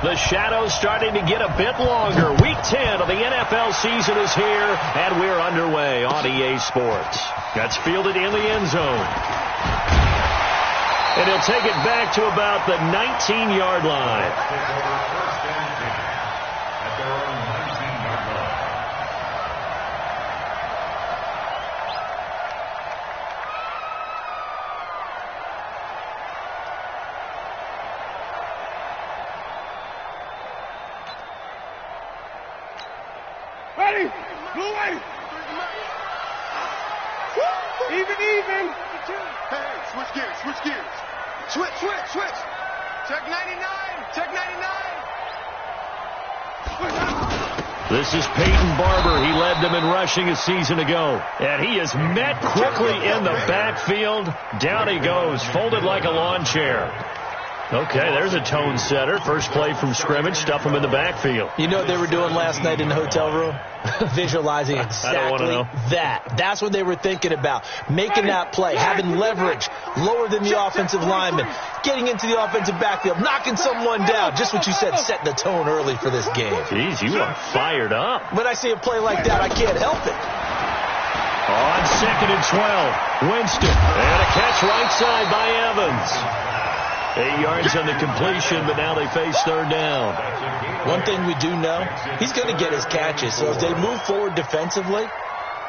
The shadow's starting to get a bit longer. Week 10 of the NFL season is here, and we're underway on EA Sports. That's fielded in the end zone. And he'll take it back to about the 19-yard line. Ready? Blue way. Even. Hey, switch gears. Switch. Check 99. This is Peyton Barber. He led them in rushing a season ago. And he is met quickly in the backfield. Down he goes, folded like a lawn chair. Okay, there's a tone setter. First play from scrimmage, stuff him in the backfield. You know what they were doing last night in the hotel room? Visualizing exactly that. That's what they were thinking about. Making that play, having leverage, lower than the offensive lineman, getting into the offensive backfield, knocking someone down. Just what you said, set the tone early for this game. Jeez, you are fired up. When I see a play like that, I can't help it. On 2nd and 12, Winston. And a catch right side by Evans. 8 yards on the completion, but now they face third down. One thing we do know, he's going to get his catches. So as they move forward defensively,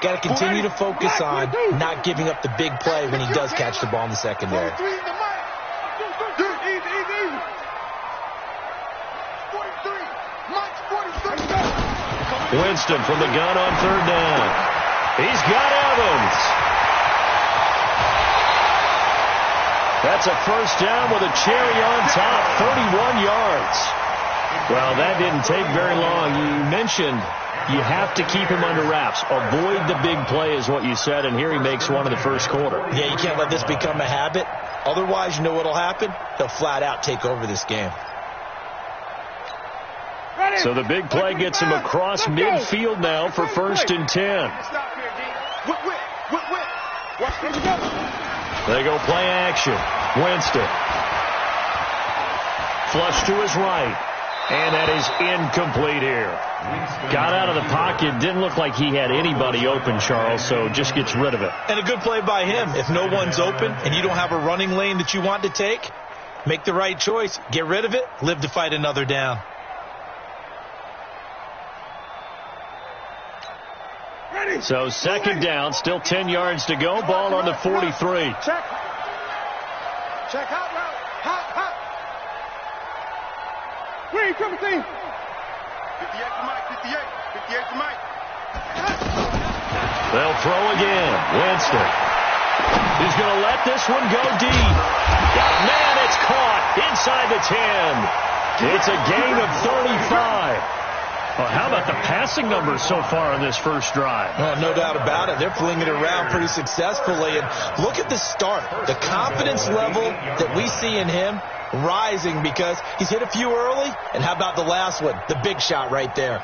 got to continue to focus on not giving up the big play when he does catch the ball in the secondary. Winston from the gun on third down. He's got Evans. That's a first down with a cherry on top, 31 yards. Well, that didn't take very long. You mentioned you have to keep him under wraps. Avoid the big play is what you said, and here he makes one in the first quarter. Yeah, you can't let this become a habit. Otherwise, you know what will happen? He'll flat out take over this game. So the big play gets him across midfield now for 1st and 10. They go play action. Winston. Flush to his right. And that is incomplete here. Got out of the pocket. Didn't look like he had anybody open, Charles, so just gets rid of it. And a good play by him. If no one's open and you don't have a running lane that you want to take, make the right choice. Get rid of it. Live to fight another down. So 2nd down, still 10 yards to go. Ball on the 43. Check out route. Hop. Where you coming, team? 58 to Mike. They'll throw again. Winston. He's going to let this one go deep. Got a man. It's caught inside the 10. It's a gain of 35. Well, how about the passing numbers so far on this first drive? Well, no doubt about it. They're flinging it around pretty successfully. And look at the start. The confidence level that we see in him rising because he's hit a few early. And how about the last one? The big shot right there.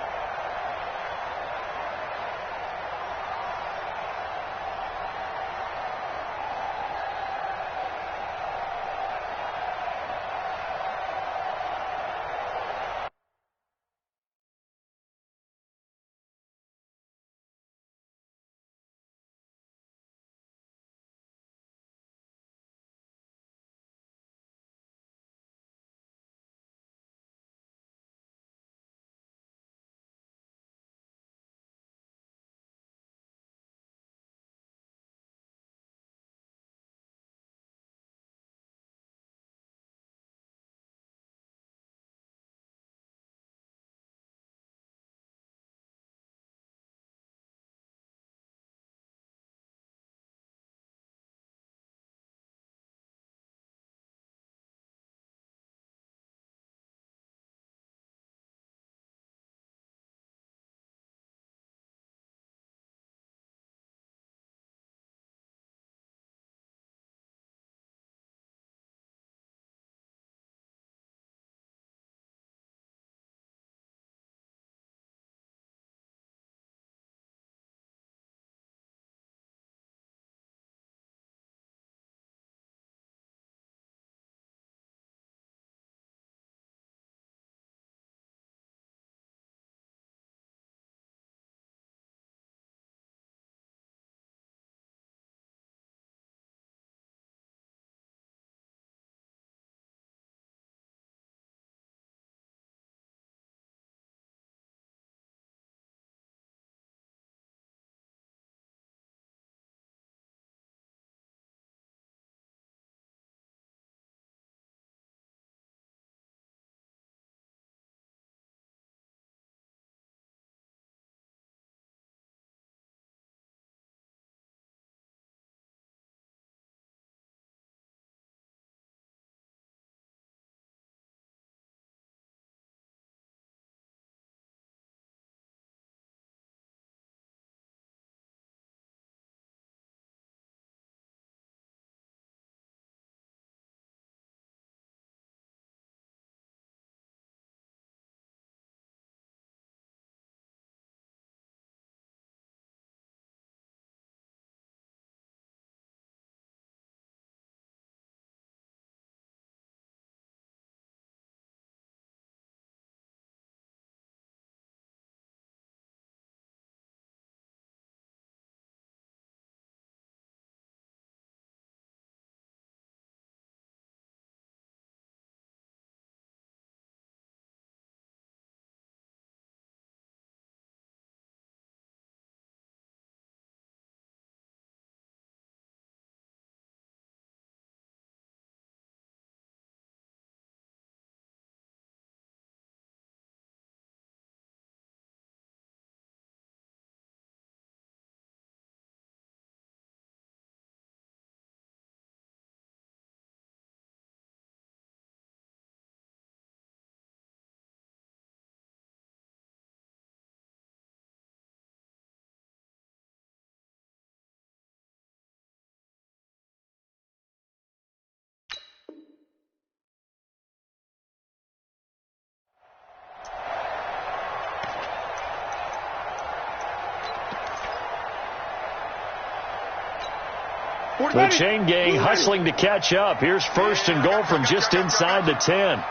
The chain gang hustling to catch up. Here's 1st and goal from just inside the 10.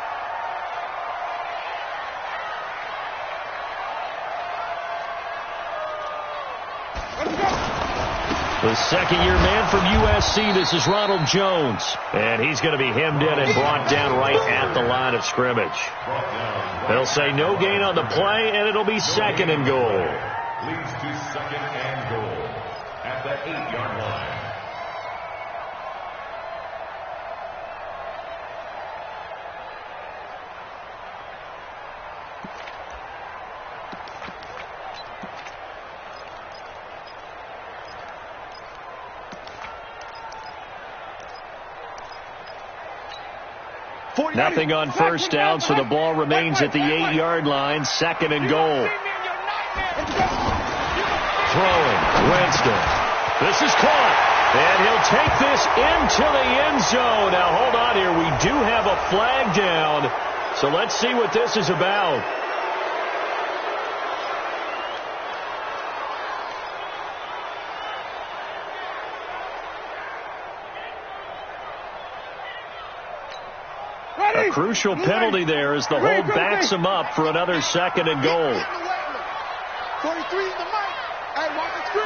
The second-year man from USC, this is Ronald Jones. And he's going to be hemmed in and brought down right at the line of scrimmage. They'll say no gain on the play, and it'll be 2nd and goal. Leads to 2nd and goal at the 8-yard line. Nothing on 1st down, so the ball remains at the 8-yard line. 2nd and goal. Throwing, Winston. This is caught, and he'll take this into the end zone. Now, hold on here. We do have a flag down, so let's see what this is about. A crucial penalty there as the hold backs him up for another 2nd and goal. 43 in the mic. Hey, watch the screen.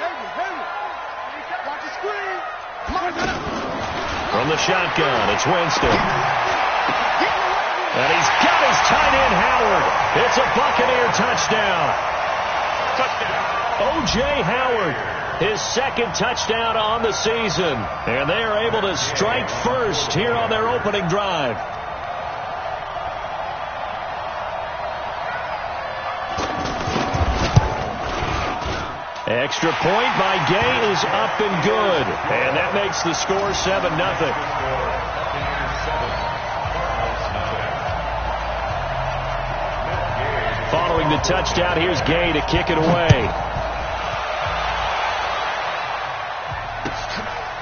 Watch the screen. From the shotgun, it's Winston. And he's got his tight end, Howard. It's a Buccaneer touchdown. O.J. Howard, his 2nd touchdown on the season. And they are able to strike first here on their opening drive. Extra point by Gay is up and good. And that makes the score 7-0. Following the touchdown, here's Gay to kick it away.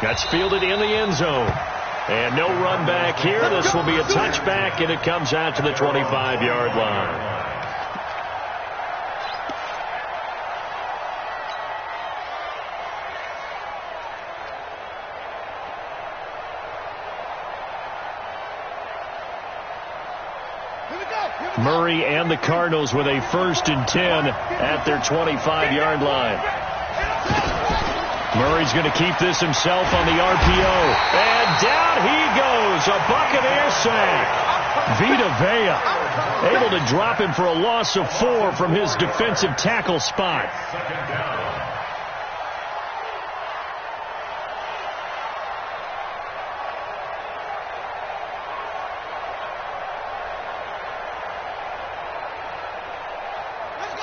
That's fielded in the end zone. And no run back here. This will be a touchback, and it comes out to the 25-yard line. Murray and the Cardinals with a 1st and 10 at their 25-yard line. Murray's going to keep this himself on the RPO. And down he goes. A Buccaneer sack. Vita Vea able to drop him for a loss of 4 from his defensive tackle spot.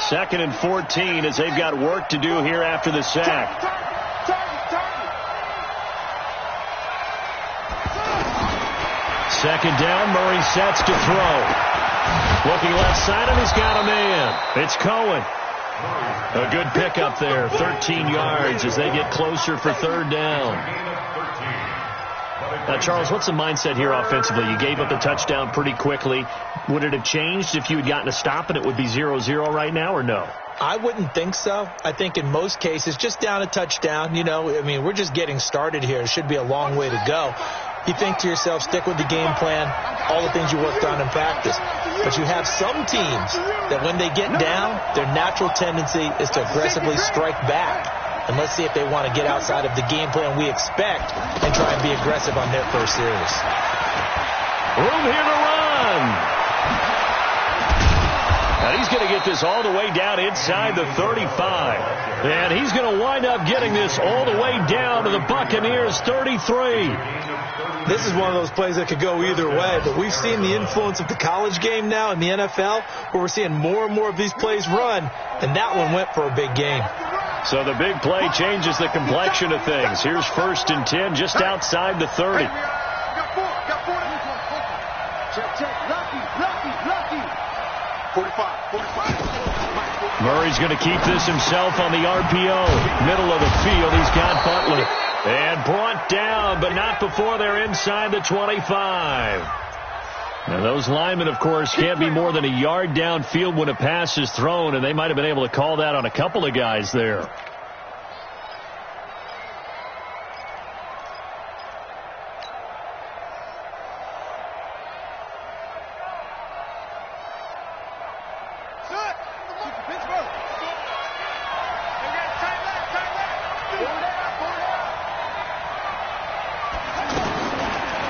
Second and 14 as they've got work to do here after the sack. Second down, Murray sets to throw. Looking left side, and he's got a man. It's Cohen. A good pickup there, 13 yards as they get closer for 3rd down. Now, Charles, what's the mindset here offensively? You gave up the touchdown pretty quickly. Would it have changed if you had gotten a stop and it would be 0-0 right now, or no? I wouldn't think so. I think in most cases, just down a touchdown, we're just getting started here. It should be a long way to go. You think to yourself, stick with the game plan, all the things you worked on in practice. But you have some teams that when they get down, their natural tendency is to aggressively strike back. And let's see if they want to get outside of the game plan we expect and try and be aggressive on their first series. Room here to run. Now he's going to get this all the way down inside the 35. And he's going to wind up getting this all the way down to the Buccaneers' 33. This is one of those plays that could go either way, but we've seen the influence of the college game now in the NFL, where we're seeing more and more of these plays run, and that one went for a big game. So the big play changes the complexion of things. Here's 1st and 10 just outside the 30. Murray's going to keep this himself on the RPO. Middle of the field, he's got Butler. And brought down, but not before they're inside the 25. Now, those linemen, of course, can't be more than a yard downfield when a pass is thrown, and they might have been able to call that on a couple of guys there.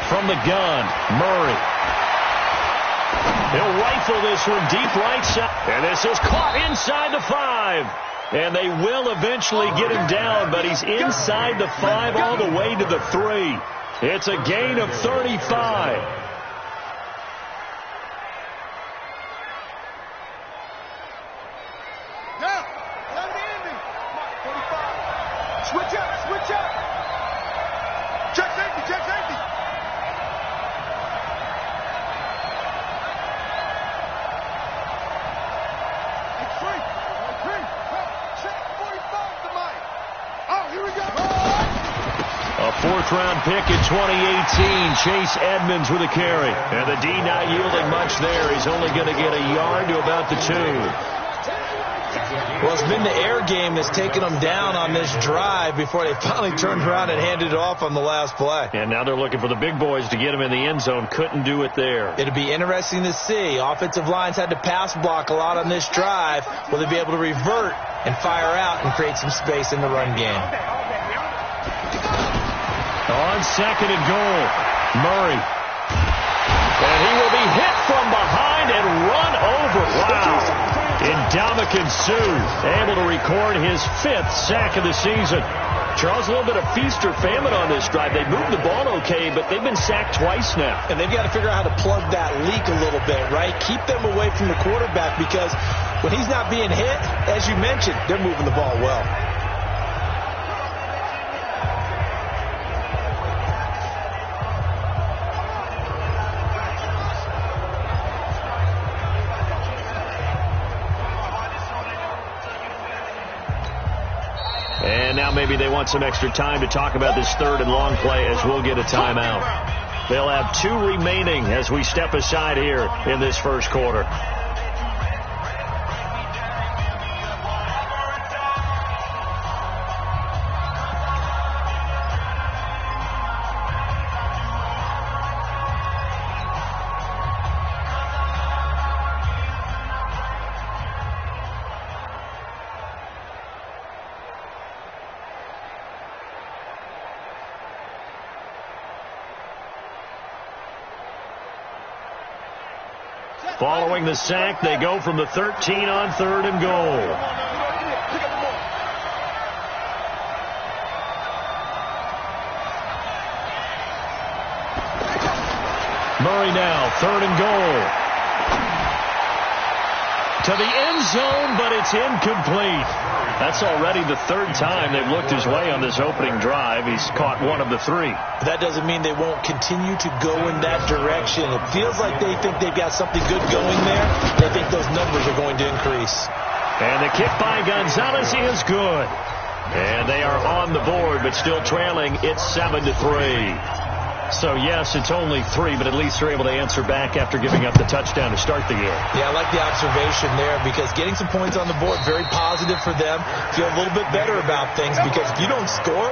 from the gun. Murray. He'll rifle this one deep right side. And this is caught inside the 5. And they will eventually get him down, but he's inside the 5 all the way to the 3. It's a gain of 35. Now, let it in me. 45. Switch up, switch up. Check safety, check safety. It's free. Check 45 to Mike. Oh, here we go. A 4th-round pick in 2018. Chase Edmonds with a carry. And the D not yielding much there. He's only going to get a yard to about the 2. Well, it's been the air game that's taken them down on this drive before they finally turned around and handed it off on the last play. And now they're looking for the big boys to get him in the end zone. Couldn't do it there. It'll be interesting to see. Offensive lines had to pass block a lot on this drive. Will they be able to revert and fire out and create some space in the run game? On 2nd and goal, Murray. And he will be hit from behind and run over. Wow. Ndamukong Suh able to record his 5th sack of the season. Charles, a little bit of feast or famine on this drive. They moved the ball okay, but they've been sacked twice now. And they've got to figure out how to plug that leak a little bit, right? Keep them away from the quarterback because when he's not being hit, as you mentioned, they're moving the ball well. And now maybe they want some extra time to talk about this 3rd and long play as we'll get a timeout. They'll have 2 remaining as we step aside here in this first quarter. Following the sack, they go from the 13 on 3rd and goal. Murray now, 3rd and goal. To the end zone, but it's incomplete. That's already the 3rd time they've looked his way on this opening drive. He's caught 1 of the 3. That doesn't mean they won't continue to go in that direction. It feels like they think they've got something good going there. They think those numbers are going to increase. And the kick by Gonzalez is good. And they are on the board, but still trailing. It's 7-3. So, yes, it's only 3, but at least they're able to answer back after giving up the touchdown to start the game. Yeah, I like the observation there because getting some points on the board, very positive for them. Feel a little bit better about things because if you don't score,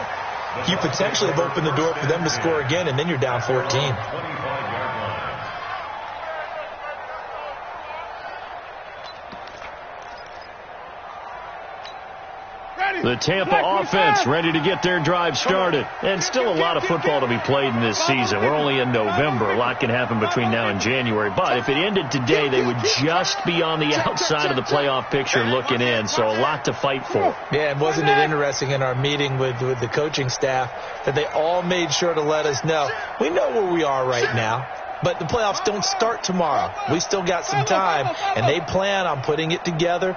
you potentially have opened the door for them to score again, and then you're down 14. The Tampa offense ready to get their drive started. And still a lot of football to be played in this season. We're only in November. A lot can happen between now and January. But if it ended today, they would just be on the outside of the playoff picture looking in. So a lot to fight for. Yeah, and wasn't it interesting in our meeting with the coaching staff that they all made sure to let us know, we know where we are right now. But the playoffs don't start tomorrow. We still got some time, and they plan on putting it together,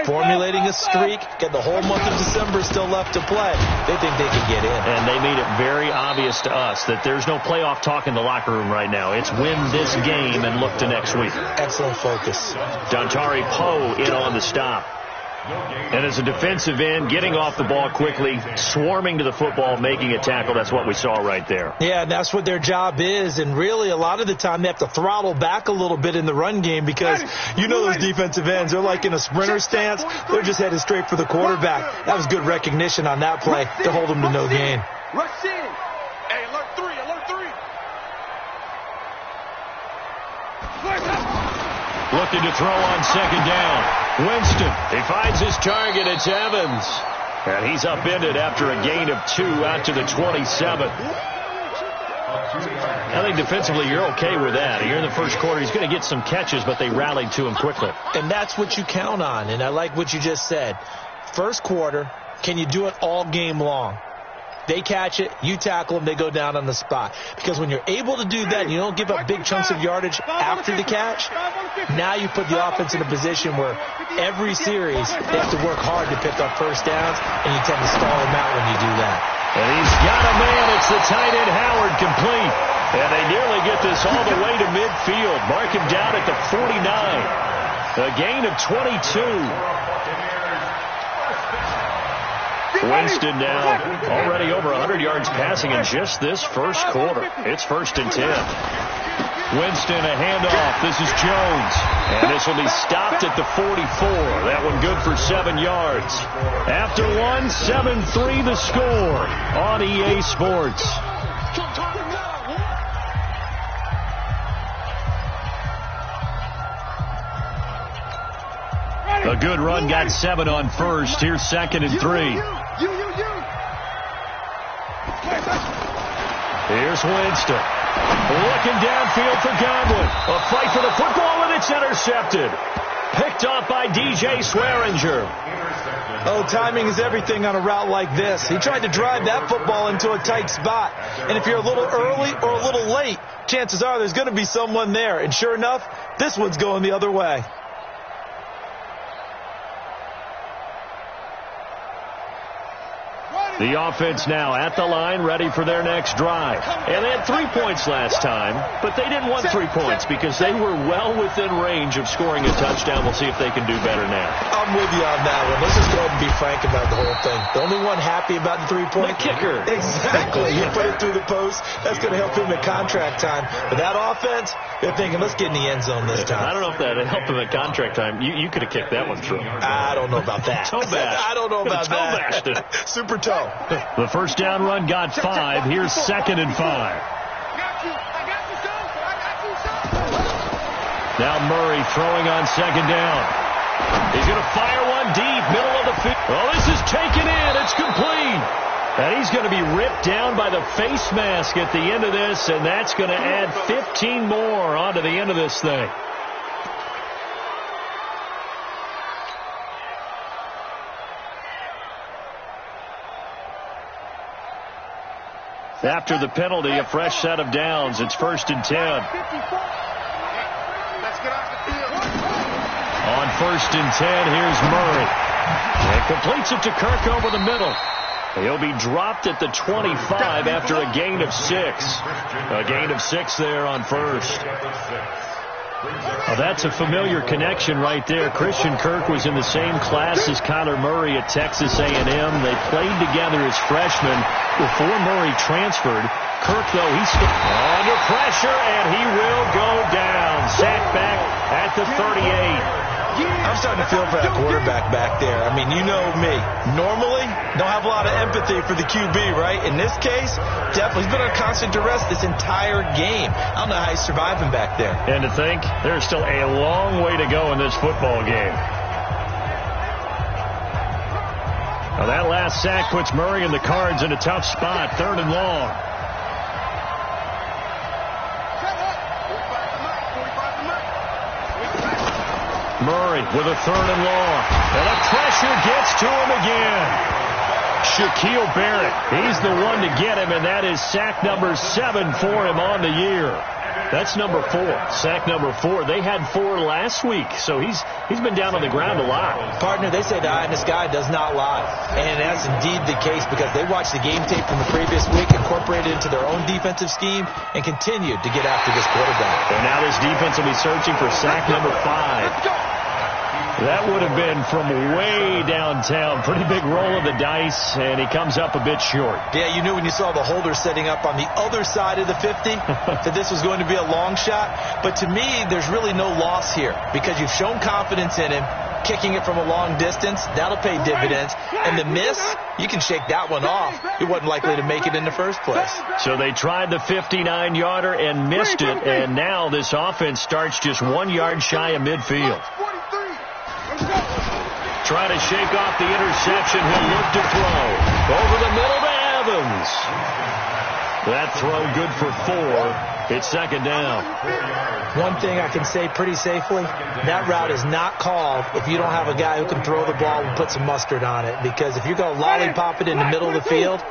formulating a streak, get the whole month of December still left to play. They think they can get in. And they made it very obvious to us that there's no playoff talk in the locker room right now. It's win this game and look to next week. Excellent focus. Dontari Poe in on the stop. And as a defensive end, getting off the ball quickly, swarming to the football, making a tackle, that's what we saw right there. Yeah, and that's what their job is. And really, a lot of the time, they have to throttle back a little bit in the run game because you know those defensive ends, they're like in a sprinter stance. They're just headed straight for the quarterback. That was good recognition on that play to hold them to no gain. Rush in. Hey, alert 3, alert 3. Looking to throw on second down. Winston, he finds his target. It's Evans. And he's upended after a gain of 2 out to the 27. I think defensively you're okay with that. Here in the first quarter, he's going to get some catches, but they rallied to him quickly. And that's what you count on, and I like what you just said. First quarter, can you do it all game long? They catch it, you tackle them, they go down on the spot. Because when you're able to do that, you don't give up big chunks of yardage after the catch, now you put the offense in a position where every series they have to work hard to pick up first downs, and you tend to stall them out when you do that. And he's got a man. It's the tight end Howard, complete. And they nearly get this all the way to midfield. Mark him down at the 49. A gain of 22. Winston now already over 100 yards passing in just this first quarter. It's 1st and 10. Winston, a handoff. This is Jones. And this will be stopped at the 44. That one good for 7 yards. After one, 7-3 the score on EA Sports. A good run got 7 on first. Here's 2nd and 3. Here's Winston. Looking downfield for Godwin. A fight for the football, and it's intercepted. Picked off by DJ Swearinger. Oh, timing is everything on a route like this. He tried to drive that football into a tight spot. And if you're a little early or a little late, chances are there's going to be someone there. And sure enough, this one's going the other way. The offense now at the line, ready for their next drive. And they had 3 points last time, but they didn't want 3 points because they were well within range of scoring a touchdown. We'll see if they can do better now. I'm with you on that one. Let's just go ahead and be frank about the whole thing. The only one happy about the 3-point kicker. Exactly. You put it through the post. That's going to help him at contract time. But that offense, they're thinking, let's get in the end zone this time. I don't know if that helped him at contract time. You could have kicked that one through. I don't know about that. Toe bash. I don't know about that. Bashed it. Super toe. The first down run got 5. Here's 2nd and 5. Now Murray throwing on 2nd down. He's going to fire one deep, middle of the field. Oh, this is taken in. It's complete. And he's going to be ripped down by the face mask at the end of this, and that's going to add 15 more onto the end of this thing. After the penalty, a fresh set of downs. It's 1st and 10. On 1st and 10, here's Murray. And completes it to Kirk over the middle. He'll be dropped at the 25 after a gain of 6. A gain of 6 there on first. Oh, that's a familiar connection right there. Christian Kirk was in the same class as Kyler Murray at Texas A&M. They played together as freshmen before Murray transferred. Kirk, though, he's still under pressure, and he will go down. Sacked back at the 38. I'm starting to feel for that quarterback back there. I mean, you know me. Normally, don't have a lot of empathy for the QB, right? In this case, definitely. He's been on constant duress this entire game. I don't know how he's surviving back there. And to think, there's still a long way to go in this football game. Now, that last sack puts Murray and the Cards in a tough spot. 3rd and long. Murray with a 3rd and long. And the pressure gets to him again. Shaquille Barrett, he's the one to get him, and that is sack number 7 for him on the year. That's number 4. Sack number 4. They had 4 last week, so he's been down on the ground a lot. Partner, they say the eye in the sky does not lie. And that's indeed the case because they watched the game tape from the previous week, incorporated it into their own defensive scheme, and continued to get after this quarterback. And now this defense will be searching for sack number 5. That would have been from way downtown. Pretty big roll of the dice, and he comes up a bit short. Yeah, you knew when you saw the holder setting up on the other side of the 50 that this was going to be a long shot. But to me, there's really no loss here because you've shown confidence in him. Kicking it from a long distance, that'll pay dividends. And the miss, you can shake that one off. He wasn't likely to make it in the first place. So they tried the 59-yarder and missed it, and now this offense starts just 1 yard shy of midfield. Try to shake off the interception. He'll look to throw. Over the middle to Evans. That throw good for 4. It's second down. One thing I can say pretty safely, that route is not called if you don't have a guy who can throw the ball and put some mustard on it. Because if you're going to lollipop it in the middle of the field,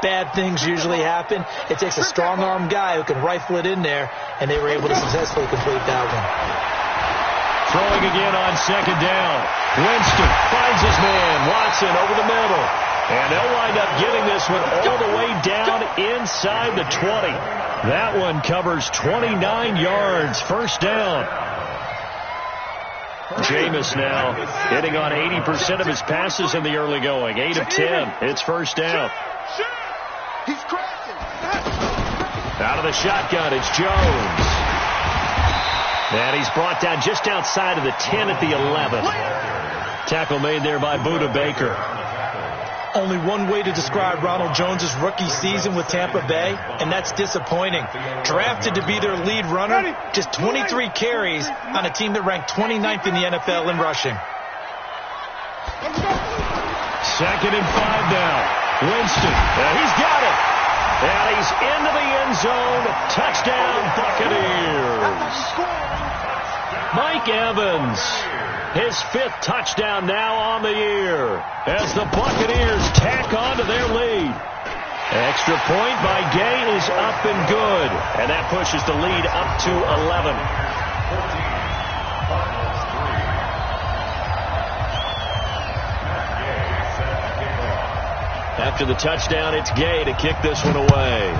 bad things usually happen. It takes a strong-arm guy who can rifle it in there, and they were able to successfully complete that one. Throwing again on second down. Winston finds his man. Watson over the middle. And they'll wind up getting this one all the way down inside the 20. That one covers 29 yards. First down. Jameis now hitting on 80% of his passes in the early going. 8 of 10. It's first down. He's crashing. Out of the shotgun, it's Jones. And he's brought down just outside of the 10 at the 11. Tackle made there by Budda Baker. Only one way to describe Ronald Jones' rookie season with Tampa Bay, and that's disappointing. Drafted to be their lead runner, just 23 carries on a team that ranked 29th in the NFL in rushing. Second and 5 now. Winston, he's got it. And he's into the end zone. Touchdown, Buccaneers. Mike Evans, his 5th touchdown now on the year as the Buccaneers tack on to their lead. Extra point by Gay is up and good, and that pushes the lead up to 11. After the touchdown, it's Gay to kick this one away.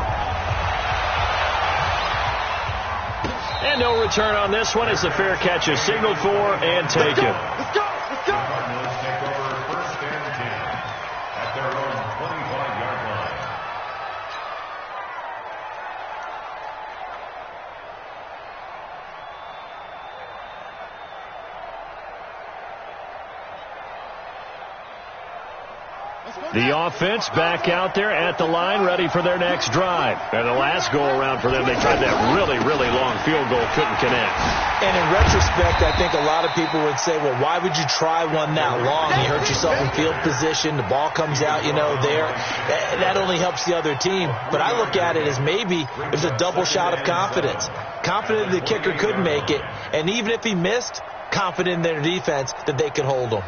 And no return on this one as the fair catch is signaled for and taken. Let's go. Cardinals take over first and 10 at their own 25-yard line. The offense back out there at the line, ready for their next drive. And the last go-around for them, they tried that really, really long field goal, couldn't connect. And in retrospect, I think a lot of people would say, well, why would you try one that long? You hurt yourself in field position. The ball comes out, there. That only helps the other team. But I look at it as maybe it was a double shot of confidence. Confident the kicker could make it. And even if he missed, confident in their defense that they could hold him.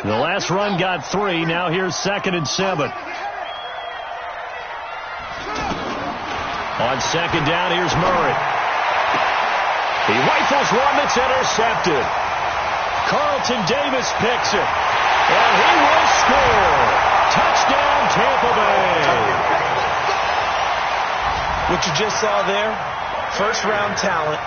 The last run got 3. Now here's second and 7. On second down, here's Murray. He rifles one that's intercepted. Carlton Davis picks it. And he will score. Touchdown, Tampa Bay. What you just saw there, first-round talent,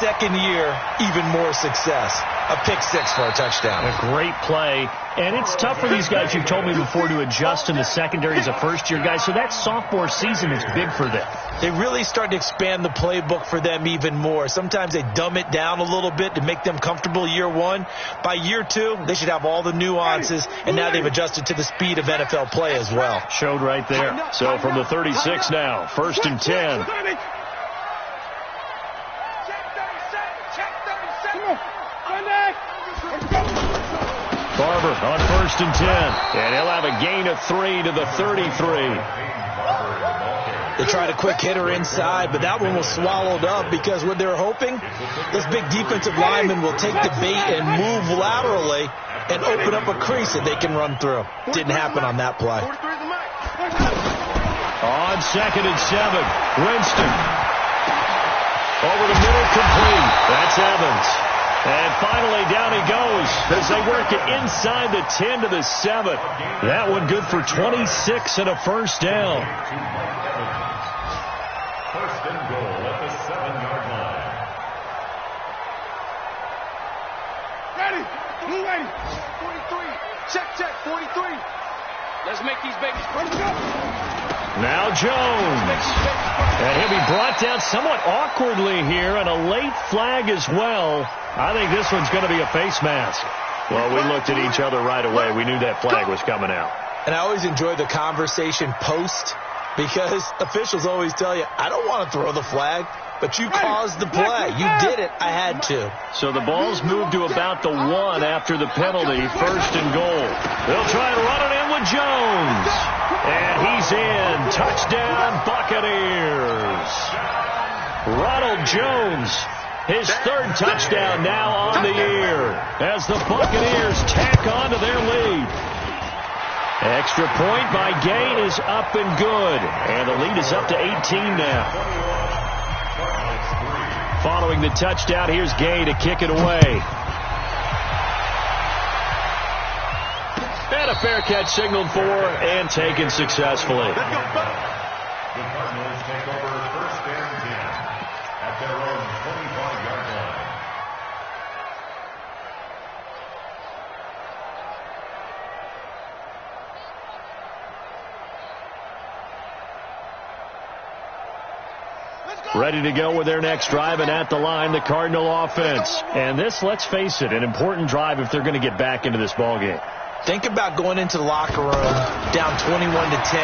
second year, even more success. A pick 6 for a touchdown. A great play. And it's tough for these guys, you've told me before, to adjust in the secondary as a first-year guy. So that sophomore season is big for them. They really start to expand the playbook for them even more. Sometimes they dumb it down a little bit to make them comfortable year 1. By year 2, they should have all the nuances, and now they've adjusted to the speed of NFL play as well. Showed right there. So from the 36 now, first and 10. Barber on first and 10. And he'll have a gain of 3 to the 33. They tried a quick hitter inside, but that one was swallowed up because what they're hoping, this big defensive lineman will take the bait and move laterally and open up a crease that they can run through. Didn't happen on that play. On second and 7, Winston. Over the middle, complete. That's Evans. And finally, down he goes as they work it inside the 10 to the 7. That one good for 26 and a first down. First and goal at the 7-yard line. Ready. Blue ready. 43. Check. 43. Let's make these babies. Let's go. Now Jones. And he'll be brought down somewhat awkwardly here, and a late flag as well. I think this one's going to be a face mask. Well, we looked at each other right away. We knew that flag was coming out. And I always enjoy the conversation post because officials always tell you, I don't want to throw the flag. but you caused the play. You did it. I had to. So the ball's moved to about the 1 after the penalty, 1st and goal. They'll try and run it in with Jones. And he's in. Touchdown, Buccaneers. Ronald Jones, his 3rd touchdown now on the year as the Buccaneers tack on to their lead. Extra point by Gay is up and good. And the lead is up to 18 now. Following the touchdown, here's Gay to kick it away. And a fair catch signaled for and taken successfully. The Cardinals take over 1st and 10 at their own 25-yard line. Ready to go with their next drive, and at the line, the Cardinal offense. And this, let's face it, an important drive if they're going to get back into this ballgame. Think about going into the locker room down 21-10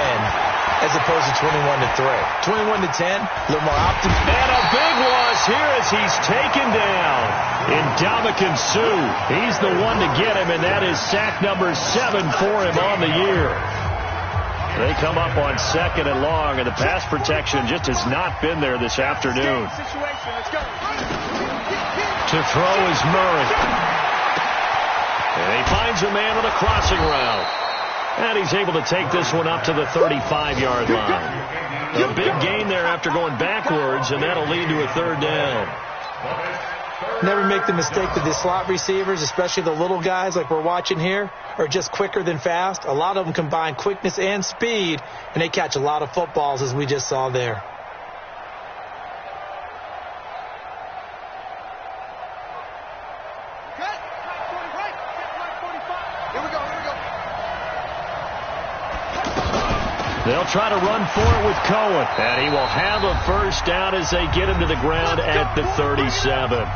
as opposed to 21-3. 21-10, a little more optimism. And a big loss here as he's taken down. Ndamukong Suh, he's the one to get him, and that is sack number 7 for him on the year. They come up on 2nd and long, and the pass protection just has not been there this afternoon. To throw is Murray. And he finds a man with a crossing route. And he's able to take this one up to the 35-yard line. A big gain there after going backwards, and that'll lead to a 3rd down. Never make the mistake that the slot receivers, especially the little guys like we're watching here, are just quicker than fast. A lot of them combine quickness and speed, and they catch a lot of footballs, as we just saw there. They'll try to run for it with Cohen, and he will have a 1st down as they get him to the ground at the 37.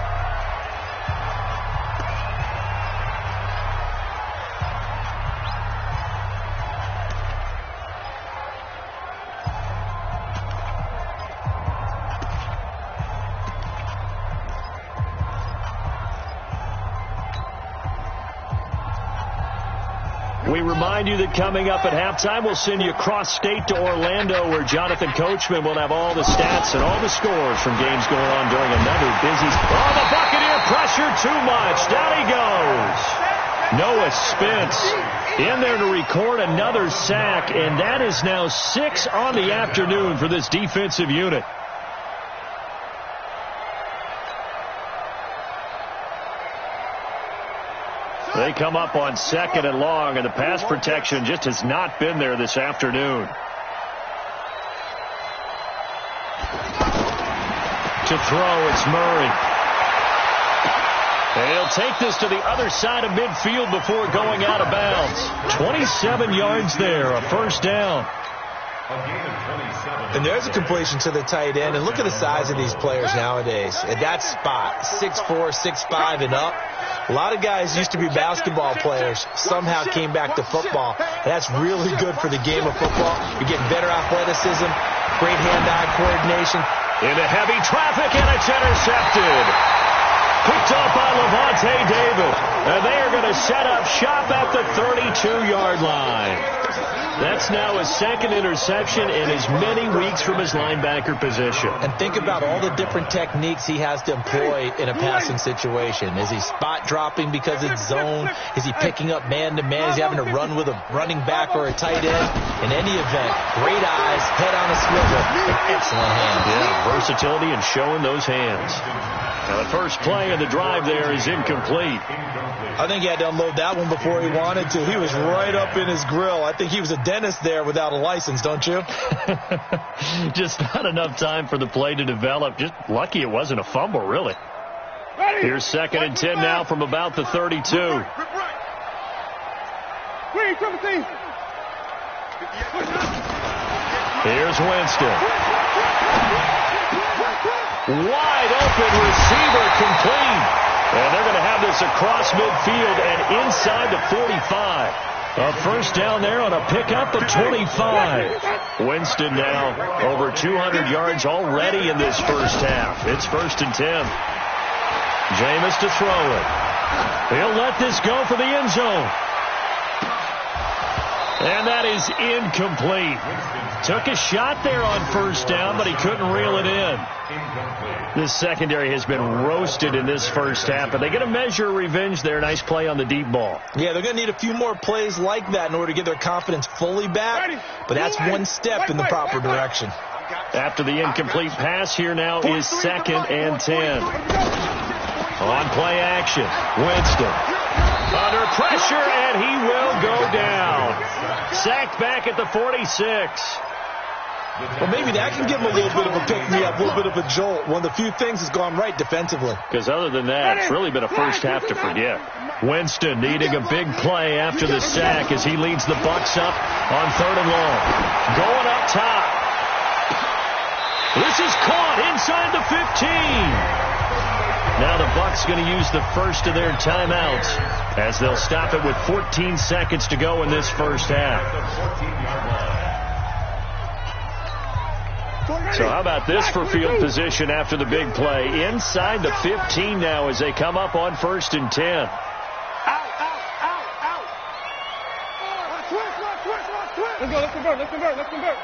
We remind you that coming up at halftime, we'll send you cross-state to Orlando, where Jonathan Coachman will have all the stats and all the scores from games going on during another busy... Oh, the Buccaneer pressure too much. Down he goes. Noah Spence in there to record another sack, and that is now 6 on the afternoon for this defensive unit. They come up on 2nd and long, and the pass protection just has not been there this afternoon. To throw, it's Murray. And he'll take this to the other side of midfield before going out of bounds. 27 yards there, a 1st down. And there's a completion to the tight end. And look at the size of these players nowadays. At that spot, 6'4", 6'5", and up. A lot of guys used to be basketball players, somehow came back to football. And that's really good for the game of football. You're getting better athleticism, great hand-eye coordination. Into heavy traffic, and it's intercepted. Picked off by Levante David. And they are going to set up shop at the 32-yard line. That's now his 2nd interception in as many weeks from his linebacker position. And think about all the different techniques he has to employ in a passing situation. Is he spot dropping because it's zone? Is he picking up man-to-man? Is he having to run with a running back or a tight end? In any event, great eyes, head on a swivel, and excellent hands. Yeah, versatility and showing those hands. Now the first play of the drive there is incomplete. I think he had to unload that one before he wanted to. He was right up in his grill. I think he was a dentist there without a license, don't you? Just not enough time for the play to develop. Just lucky it wasn't a fumble, really. Here's 2nd and 10 now from about the 32. Here's Winston. Wide open receiver, complete. And they're going to have this across midfield and inside the 45. A first down there on a pickup of 25. Winston now over 200 yards already in this first half. It's 1st and 10. Jameis to throw it. He'll let this go for the end zone. And that is incomplete. Took a shot there on first down, but he couldn't reel it in. This secondary has been roasted in this first half, but they get a measure of revenge there. Nice play on the deep ball. Yeah, they're going to need a few more plays like that in order to get their confidence fully back, but that's one step in the proper direction. After the incomplete pass, here now is 2nd and 10. On play action, Winston. Under pressure, and he will go down. Sacked back at the 46. Well, maybe that can give him a little bit of a pick-me-up, a little bit of a jolt. One of the few things that's gone right defensively. Because other than that, it's really been a first half to forget. Winston needing a big play after the sack as he leads the Bucs up on 3rd and long. Going up top. This is caught inside the 15. Now the Bucs going to use the first of their timeouts as they'll stop it with 14 seconds to go in this first half. So how about this for field position after the big play? Inside the 15 now as they come up on 1st and 10. Out. Switch. Let's go. Let's convert.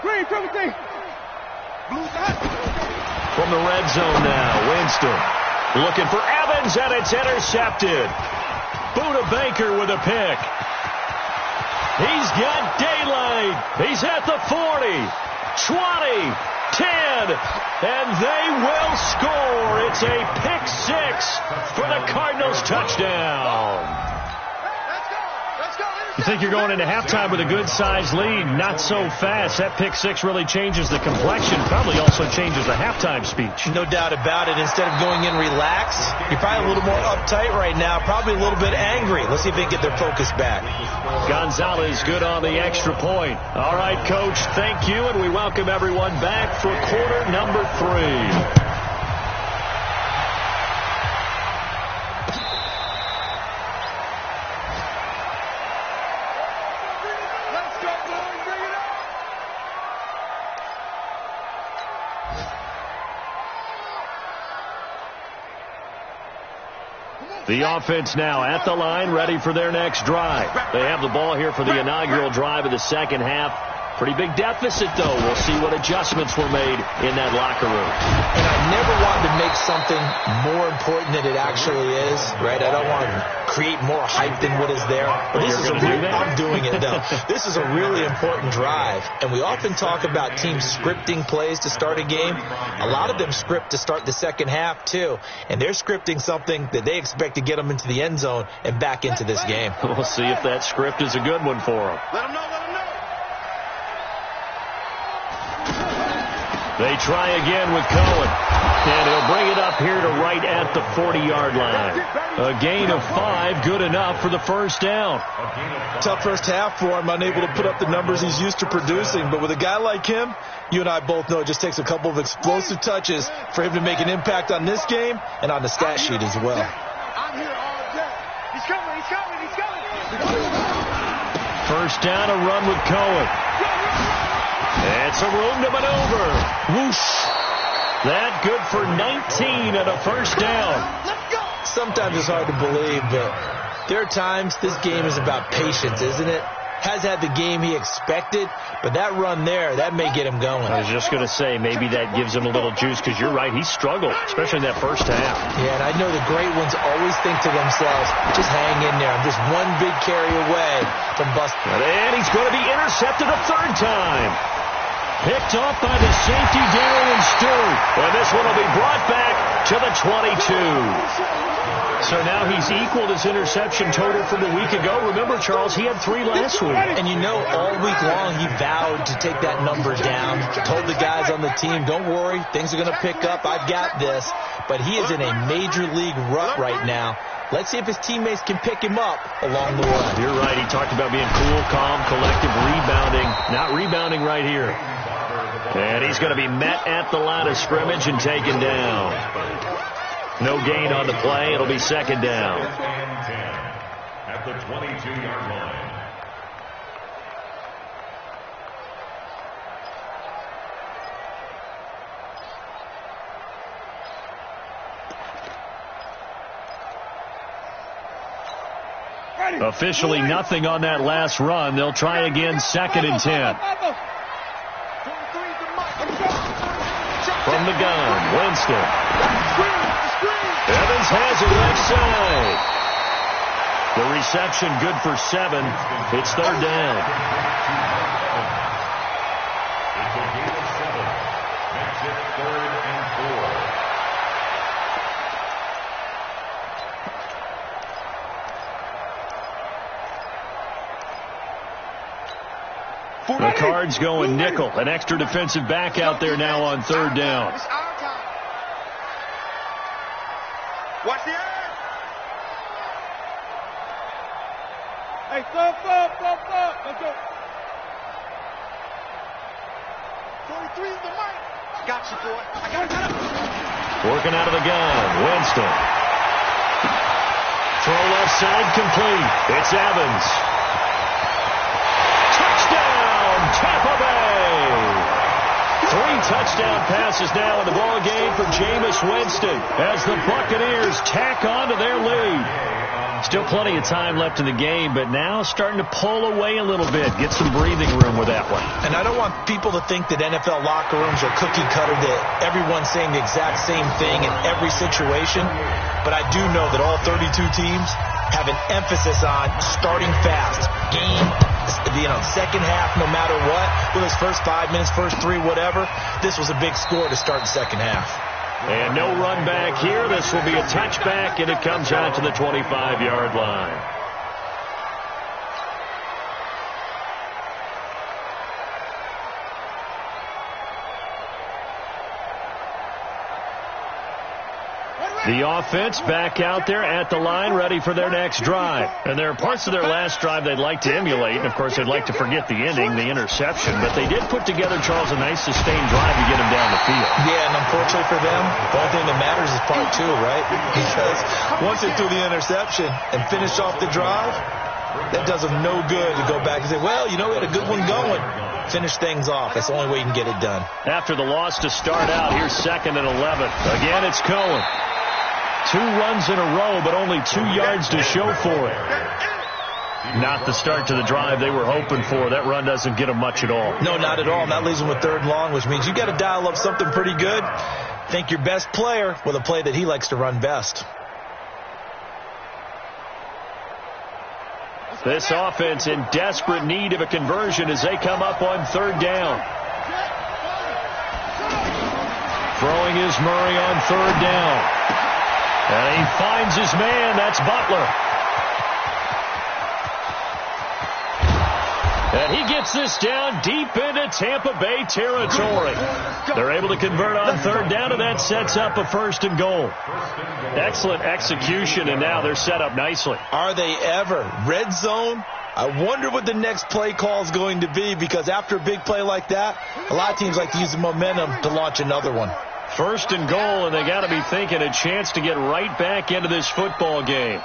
Green, Timothy. From the red zone now, Winston looking for Evans, and it's intercepted. Buda Baker with a pick. He's got daylight. He's at the 40, 20, 10, and they will score. It's a pick 6 for the Cardinals touchdown. You think you're going into halftime with a good-sized lead. Not so fast. That pick 6 really changes the complexion. Probably also changes the halftime speech. No doubt about it. Instead of going in relaxed, you're probably a little more uptight right now. Probably a little bit angry. Let's see if they can get their focus back. Gonzalez good on the extra point. All right, Coach, thank you, and we welcome everyone back for quarter number 3. The offense now at the line, ready for their next drive. They have the ball here for the inaugural drive of the second half. Pretty big deficit, though. We'll see what adjustments were made in that locker room. And I never wanted to make something more important than it actually is, right? I don't want to create more hype than what is there. But this is I'm doing it, though. This is a really important drive. And we often talk about teams scripting plays to start a game. A lot of them script to start the second half, too. And they're scripting something that they expect to get them into the end zone and back into this game. We'll see if that script is a good one for them. Let them know. They try again with Cohen, and he'll bring it up here to right at the 40-yard line. A gain of 5, good enough for the first down. Tough first half for him, unable to put up the numbers he's used to producing. But with a guy like him, you and I both know it just takes a couple of explosive touches for him to make an impact on this game and on the stat sheet as well. I'm here all day. He's coming. First down, a run with Cohen. It's a room to maneuver. Whoosh. That good for 19 and a first down. Sometimes it's hard to believe, but there are times this game is about patience, isn't it? Has had the game he expected, but that run there, that may get him going. I was just going to say, maybe that gives him a little juice, because you're right, he struggled, especially in that first half. Yeah, and I know the great ones always think to themselves, just hang in there. I'm just one big carry away from busting. And he's going to be intercepted a third time. Picked off by the safety, Darian Stewart. And this one will be brought back to the 22. So now he's equaled his interception total from a week ago. Remember, Charles, he had 3 last week. And you know, all week long he vowed to take that number down. Told the guys on the team, don't worry, things are going to pick up. I've got this. But he is in a major league rut right now. Let's see if his teammates can pick him up along the way. You're right. He talked about being cool, calm, collective, rebounding. Not rebounding right here. And he's going to be met at the line of scrimmage and taken down. No gain on the play. It'll be second down. At the 22-yard line. Officially nothing on that last run. They'll try again, 2nd and 10. From the gun, Winston. Evans has it left side. The reception good for 7. It's 3rd down. It's a gain of 7. Makes it 3rd and 4. The Cards going nickel. An extra defensive back out there now on 3rd down. Watch the air. Hey, stop. Let's go. 43 is the mark. I got you, boy. I got it. Working out of the gun, Winston. Throw left side complete. It's Evans. Touchdown, Tampa Bay. 3 touchdown passes now in the ball game for Jameis Winston as the Buccaneers tack on to their lead. Still plenty of time left in the game, but now starting to pull away a little bit. Get some breathing room with that one. And I don't want people to think that NFL locker rooms are cookie cutter, that everyone's saying the exact same thing in every situation. But I do know that all 32 teams have an emphasis on starting fast. Second half, no matter what. With his first 5 minutes, first 3, whatever. This was a big score to start the second half. And no run back here. This will be a touchback, and it comes out to the 25-yard line. The offense back out there at the line, ready for their next drive. And there are parts of their last drive they'd like to emulate. And, of course, they'd like to forget the ending, the interception. But they did put together, Charles, a nice sustained drive to get them down the field. Yeah, and unfortunately for them, the only thing that matters is part 2, right? Because once they threw the interception and finished off the drive, that does them no good to go back and say, well, we had a good one going. Finish things off. That's the only way you can get it done. After the loss to start out, here's 2nd and 11. Again, it's Cohen. 2 runs in a row, but only 2 yards to show for it. Not the start to the drive they were hoping for. That run doesn't get them much at all. No, not at all. And that leaves them with 3rd and long, which means you got to dial up something pretty good. Think your best player with a play that he likes to run best. This offense in desperate need of a conversion as they come up on 3rd down. Throwing is Murray on 3rd down. And he finds his man. That's Butler. And he gets this down deep into Tampa Bay territory. They're able to convert on 3rd down, and that sets up a 1st and goal. Excellent execution, and now they're set up nicely. Are they ever? Red zone? I wonder what the next play call is going to be, because after a big play like that, a lot of teams like to use the momentum to launch another one. 1st and goal, and they got to be thinking a chance to get right back into this football game.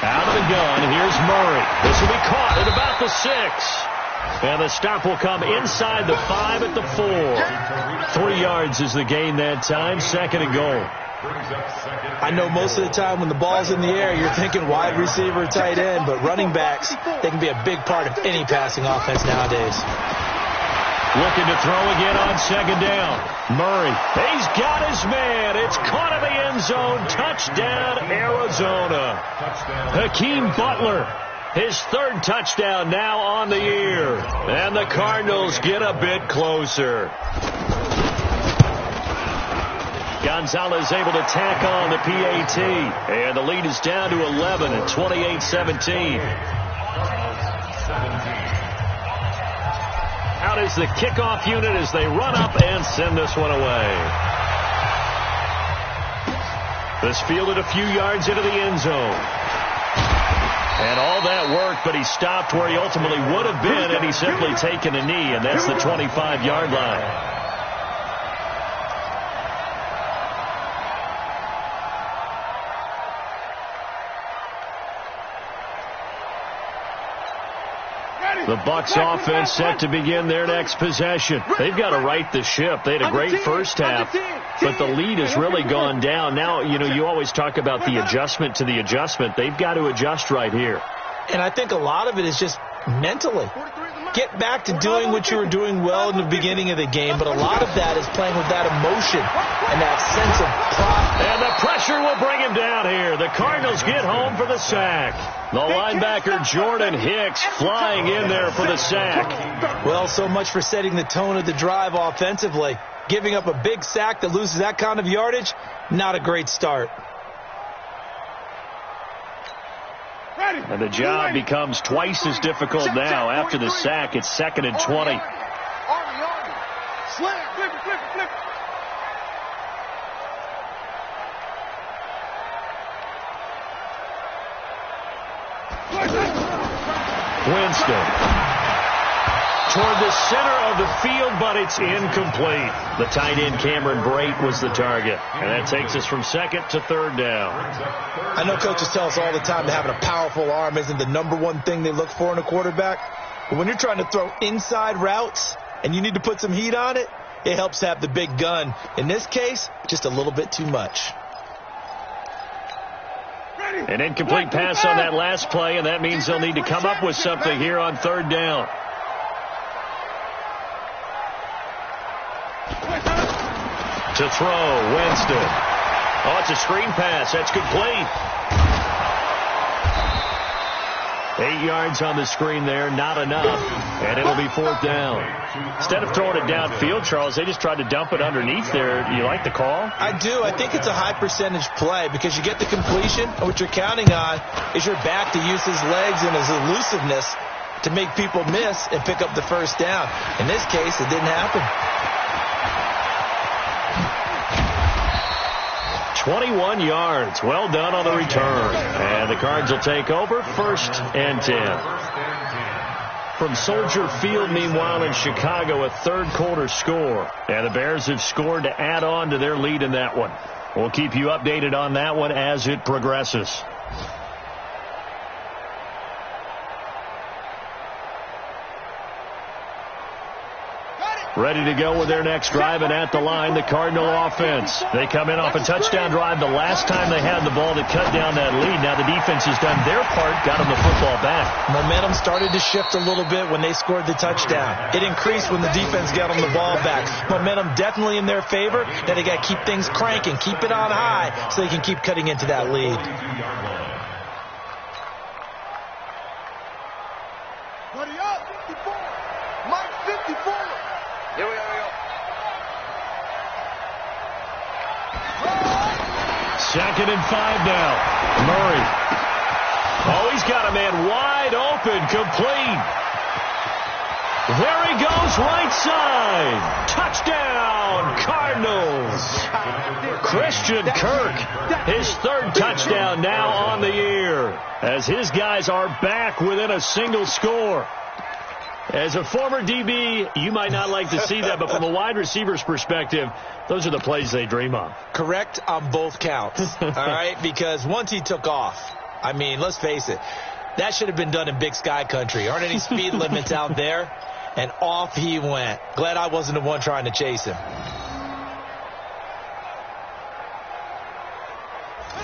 Out of the gun, here's Murray. This will be caught at about the 6. And the stop will come inside the 5 at the 4. 3 yards is the gain that time, 2nd and goal. I know most of the time when the ball's in the air, you're thinking wide receiver, tight end, but running backs, they can be a big part of any passing offense nowadays. Looking to throw again on 2nd down. Murray, he's got his man. It's caught in the end zone. Touchdown, Arizona. Hakeem Butler, his 3rd touchdown now on the year. And the Cardinals get a bit closer. Gonzalez able to tack on the PAT. And the lead is down to 11 at 28-17. Out is the kickoff unit as they run up and send this one away. This fielded a few yards into the end zone. And all that worked, but he stopped where he ultimately would have been, and he's simply taken a knee, and that's the 25-yard line. The Bucs offense set to begin their next possession. They've got to right the ship. They had a great first half, but the lead has really gone down. Now, you always talk about the adjustment to the adjustment. They've got to adjust right here. And I think a lot of it is just mentally. Get back to doing what you were doing well in the beginning of the game, but a lot of that is playing with that emotion and that sense of pride. And the pressure will bring him down here. The Cardinals get home for the sack. The linebacker Jordan Hicks flying in there for the sack. Well, so much for setting the tone of the drive offensively. Giving up a big sack that loses that kind of yardage, not a great start. And the job becomes twice as difficult now. After the sack, it's 2nd and 20. Winston toward the center of the field, but it's incomplete. The tight end Cameron Brate was the target. And that takes us from 2nd to 3rd down. I know coaches tell us all the time that having a powerful arm isn't the number one thing they look for in a quarterback. But when you're trying to throw inside routes and you need to put some heat on it, it helps have the big gun. In this case, just a little bit too much. An incomplete pass on that last play, and that means they'll need to come up with something here on 3rd down. To throw, Winston. Oh, it's a screen pass. That's complete. 8 yards on the screen there, not enough. And it'll be 4th down. Instead of throwing it downfield, Charles, they just tried to dump it underneath there. Do you like the call? I do. I think it's a high percentage play because you get the completion, and what you're counting on is your back to use his legs and his elusiveness to make people miss and pick up the 1st down. In this case, it didn't happen. 21 yards. Well done on the return. And the Cards will take over 1st and 10. From Soldier Field, meanwhile, in Chicago, a 3rd quarter score. And the Bears have scored to add on to their lead in that one. We'll keep you updated on that one as it progresses. Ready to go with their next drive, and at the line, the Cardinal offense. They come in off a touchdown drive the last time they had the ball to cut down that lead. Now the defense has done their part, got them the football back. Momentum started to shift a little bit when they scored the touchdown. It increased when the defense got them the ball back. Momentum definitely in their favor. Now they got to keep things cranking, keep it on high so they can keep cutting into that lead. Buddy up, 54. Mike 54. Here we go. 2nd and 5 now. Murray. Oh, he's got a man wide open, complete. There he goes, right side. Touchdown, Cardinals. Christian Kirk, his 3rd touchdown now on the year, as his guys are back within a single score. As a former DB, you might not like to see that, but from a wide receiver's perspective, those are the plays they dream of. Correct on both counts, all right? Because once he took off, I mean, let's face it, that should have been done in Big Sky country. Aren't any speed limits out there? And off he went. Glad I wasn't the one trying to chase him.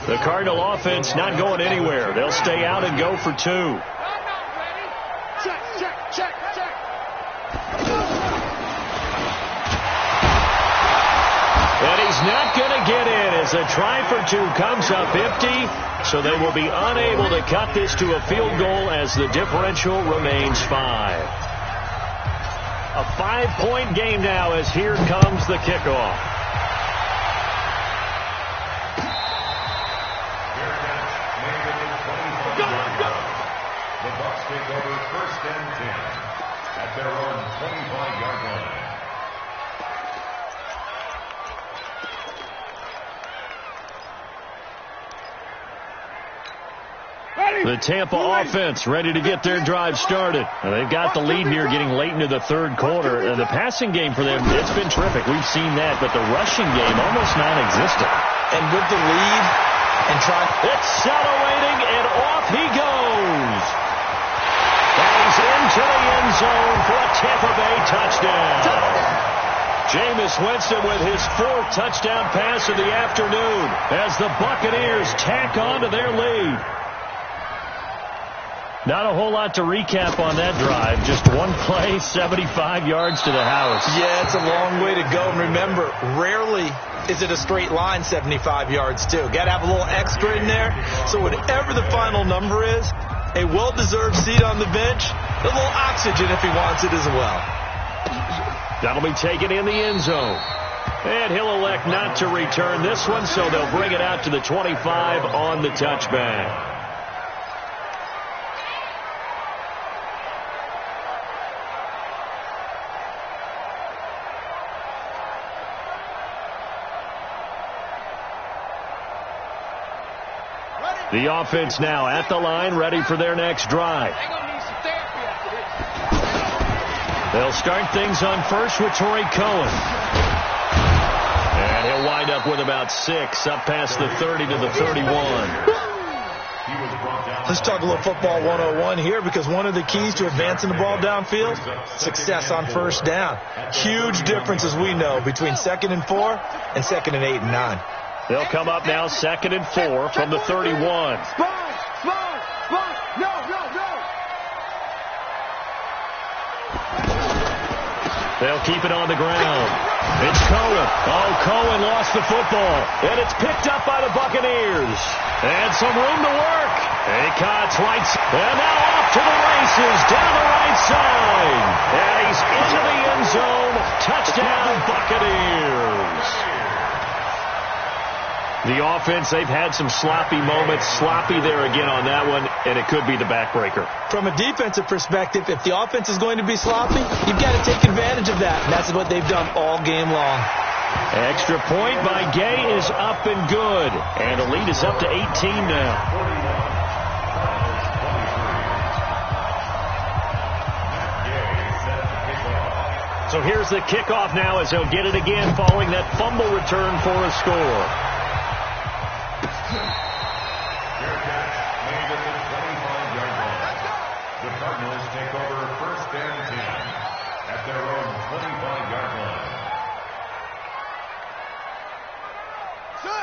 The Cardinal offense not going anywhere. They'll stay out and go for 2. Check. And he's not going to get in as the try for 2 comes up empty, so they will be unable to cut this to a field goal as the differential remains 5. A 5-point game now as here comes the kickoff. The Bucs take over 1st and 10 at their own 25-yard line. The Tampa offense ready to get their drive started. They've got the lead here getting late into the third quarter. The passing game for them, it's been terrific. We've seen that, but the rushing game almost non-existent. And with the lead and trying... Accelerating, and off he goes. And he's into the end zone for a Tampa Bay touchdown. Jameis Winston with his 4th touchdown pass of the afternoon as the Buccaneers tack on to their lead. Not a whole lot to recap on that drive. Just one play, 75 yards to the house. Yeah, it's a long way to go. And remember, rarely is it a straight line 75 yards, too. Got to have a little extra in there. So whatever the final number is, a well-deserved seat on the bench, a little oxygen if he wants it as well. That'll be taken in the end zone. And he'll elect not to return this one, so they'll bring it out to the 25 on the touchback. The offense now at the line, ready for their next drive. They'll start things on first with Torrey Cohen. And he'll wind up with about 6, up past the 30 to the 31. Let's talk a little football 101 here, because one of the keys to advancing the ball downfield, success on first down. Huge difference, as we know, between 2nd and 4 and 2nd and 8 and 9. They'll come up now 2nd and 4 from the 31. They'll keep it on the ground. It's Cohen. Oh, Cohen lost the football. And it's picked up by the Buccaneers. And some room to work. He cuts right. And now off to the races down the right side. And he's into the end zone. Touchdown, Buccaneers. The offense, they've had some sloppy moments. Sloppy there again on that one, and it could be the backbreaker. From a defensive perspective, if the offense is going to be sloppy, you've got to take advantage of that. And that's what they've done all game long. Extra point by Gay is up and good. And the lead is up to 18 now. So here's the kickoff now as they'll get it again following that fumble return for a score.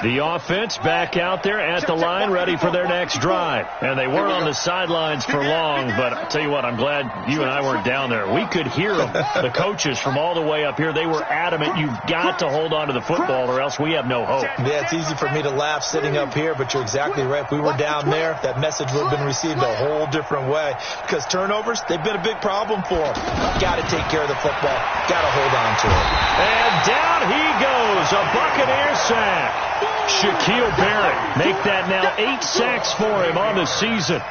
The offense back out there at the line, ready for their next drive. And they weren't on the sidelines for long, but I'll tell you what, I'm glad you and I weren't down there. We could hear them, the coaches from all the way up here. They were adamant, you've got to hold on to the football or else we have no hope. Yeah, it's easy for me to laugh sitting up here, but you're exactly right. If we were down there, that message would have been received a whole different way. Because turnovers, they've been a big problem for them. Got to take care of the football. Got to hold on to it. And down he goes, a Buccaneer sack. Shaquille Barrett make that now 8 sacks for him on the season.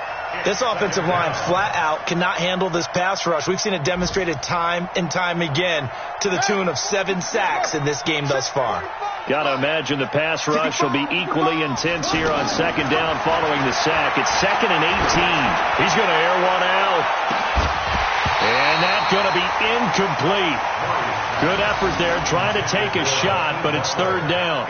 This offensive line flat out cannot handle this pass rush. We've seen it demonstrated time and time again to the tune of 7 sacks in this game thus far. Got to imagine the pass rush will be equally intense here on 2nd down following the sack. It's 2nd and 18. He's going to air one out. And that's going to be incomplete. Good effort there, trying to take a shot, but it's 3rd down.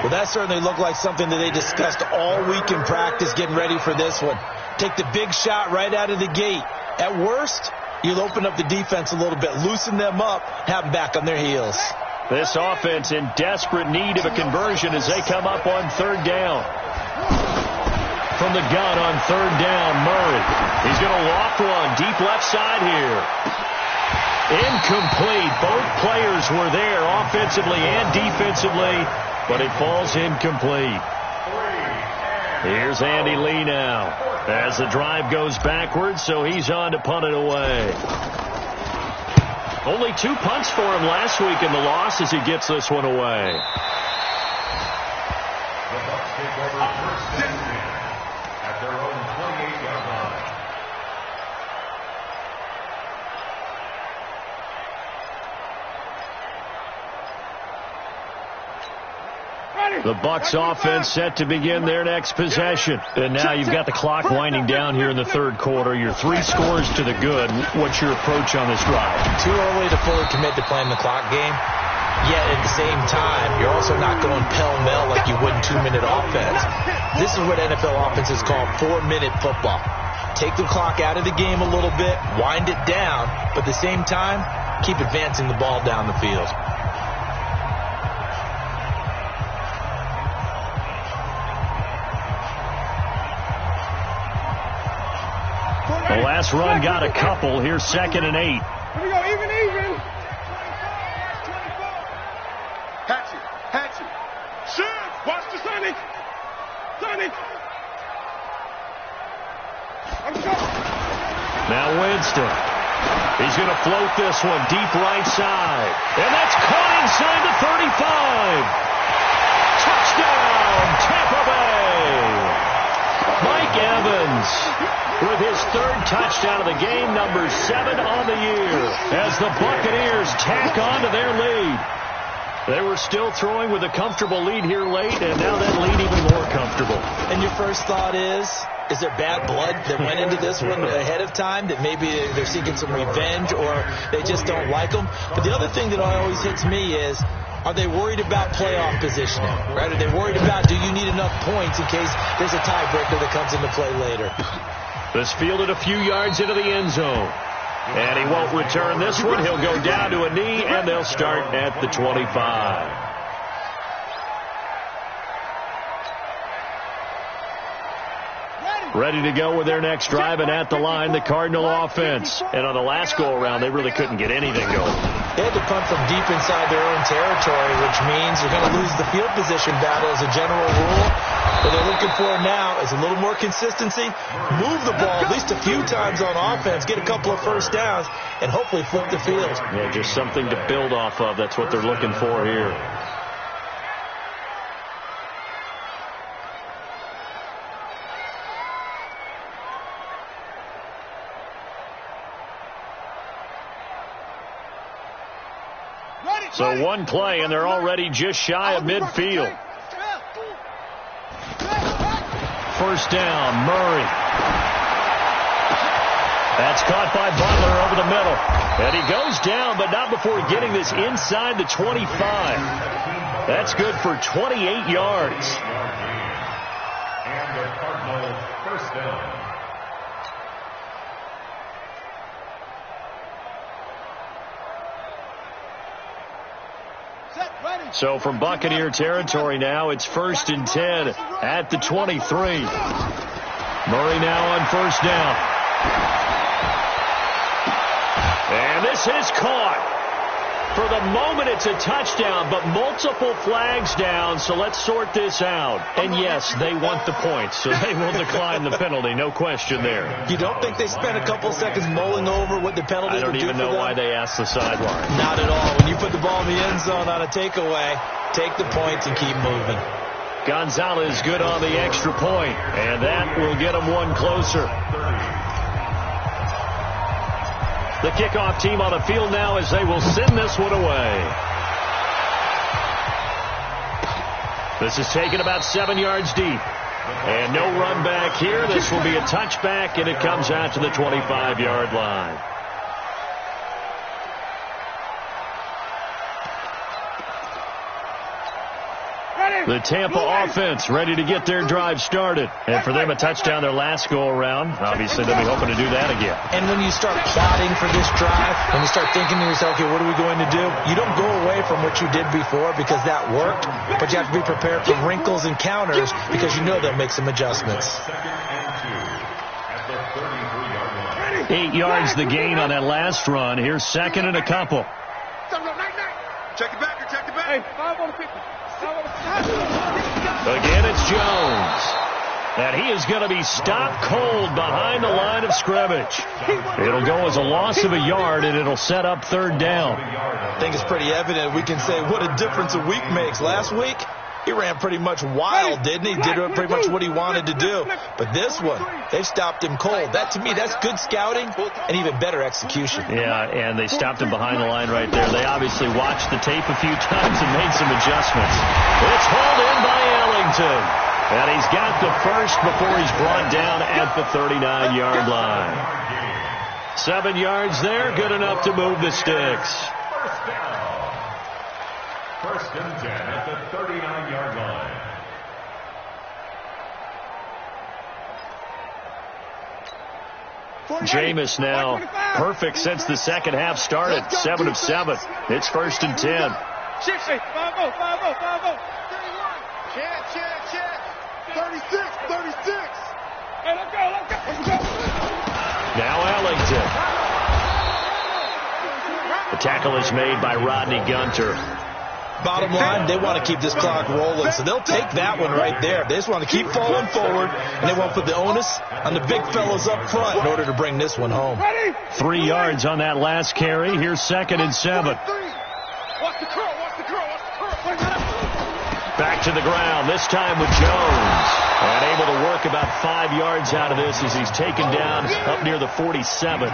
Well, that certainly looked like something that they discussed all week in practice getting ready for this one. Take the big shot right out of the gate. At worst, you'll open up the defense a little bit, loosen them up, have them back on their heels. This offense in desperate need of a conversion as they come up on 3rd down. From the gun on 3rd down, Murray. He's going to loft one deep left side here. Incomplete. Both players were there offensively and defensively, but it falls incomplete. Here's Andy Lee now as the drive goes backwards, so he's on to punt it away. Only 2 punts for him last week in the loss as he gets this one away. The Bucs take over first and 10 at their own 28-yard line. The Bucs offense set to begin their next possession. And now you've got the clock winding down here in the third quarter. You're 3 scores to the good. What's your approach on this drive? Too early to fully commit to playing the clock game. Yet at the same time, you're also not going pell-mell like you would in 2-minute offense. This is what NFL offenses call 4-minute football. Take the clock out of the game a little bit, wind it down, but at the same time, keep advancing the ball down the field. The last run got a couple. Here's 2nd and 8. Here we go, even. Hatchet. Shiv, watch the Sonny. Now Winston. He's going to float this one deep right side. And that's caught inside the 35. Touchdown, Tampa Bay. Mike Evans with his 3rd touchdown of the game, number 7 on the year, as the Buccaneers tack on to their lead. They were still throwing with a comfortable lead here late, and now that lead even more comfortable. And your first thought is there bad blood that went into this one ahead of time, that maybe they're seeking some revenge or they just don't like them? But the other thing that always hits me is, are they worried about playoff positioning? Right? Are they worried about, do you need enough points in case there's a tiebreaker that comes into play later? This fielded a few yards into the end zone. And he won't return this one. He'll go down to a knee, and they'll start at the 25. Ready to go with their next drive, and at the line, the Cardinal offense. And on the last go-around, they really couldn't get anything going. They had to punt from deep inside their own territory, which means you're going to lose the field position battle as a general rule. What they're looking for now is a little more consistency, move the ball at least a few times on offense, get a couple of first downs, and hopefully flip the field. Yeah, just something to build off of. That's what they're looking for here. So one play, and they're already just shy of midfield. First down, Murray. That's caught by Butler over the middle. And he goes down, but not before getting this inside the 25. That's good for 28 yards. And the Cardinals first down. So from Buccaneer territory now, it's 1st and 10 at the 23. Murray now on first down. And this is caught. For the moment, it's a touchdown, but multiple flags down, so let's sort this out. And yes, they want the points, so they will decline the penalty, no question there. You don't think they spent a couple seconds mulling over what the penalty would do for them? I don't even know why they asked the sideline. Not at all. When you put the ball in the end zone on a takeaway, take the points and keep moving. Gonzalez good on the extra point, and that will get them one closer. The kickoff team on the field now as they will send this one away. This is taken about 7 yards deep. And no run back here. This will be a touchback, and it comes out to the 25-yard line. The Tampa offense ready to get their drive started. And for them, a touchdown their last go-around. Obviously, they'll be hoping to do that again. And when you start plotting for this drive, when you start thinking to yourself, okay, what are we going to do? You don't go away from what you did before because that worked, but you have to be prepared for wrinkles and counters because you know they'll make some adjustments. 8 yards the gain on that last run. Here's 2nd and a couple. Check it back. Hey, 5 on the 50. Again, it's Jones. And he is going to be stopped cold behind the line of scrimmage. It'll go as a loss of a yard, and it'll set up 3rd down. I think it's pretty evident. We can say what a difference a week makes. Last week, He ran pretty much wild, didn't he? Did pretty much what he wanted to do. But this one, they've stopped him cold. That, to me, that's good scouting and even better execution. Yeah, and they stopped him behind the line right there. They obviously watched the tape a few times and made some adjustments. It's hauled in by Ellington. And he's got the first before he's brought down at the 39-yard line. 7 yards there, good enough to move the sticks. First down. First and 10 at the 39-yard line. Jameis now perfect since the second half started. 7 of 7. It's first and 10. Hey, 5-0, 5-0, 5-0. 31. Check. 36. Hey, let's go. Now Ellington. The tackle is made by Rodney Gunter. Bottom line, they want to keep this clock rolling, so they'll take that one right there. They just want to keep falling forward, and they want to put the onus on the big fellas up front in order to bring this one home. 3 yards on that last carry. Here's 2nd and 7. Watch the curl. Back to the ground, this time with Jones. And able to work about 5 yards out of this as he's taken down up near the 47.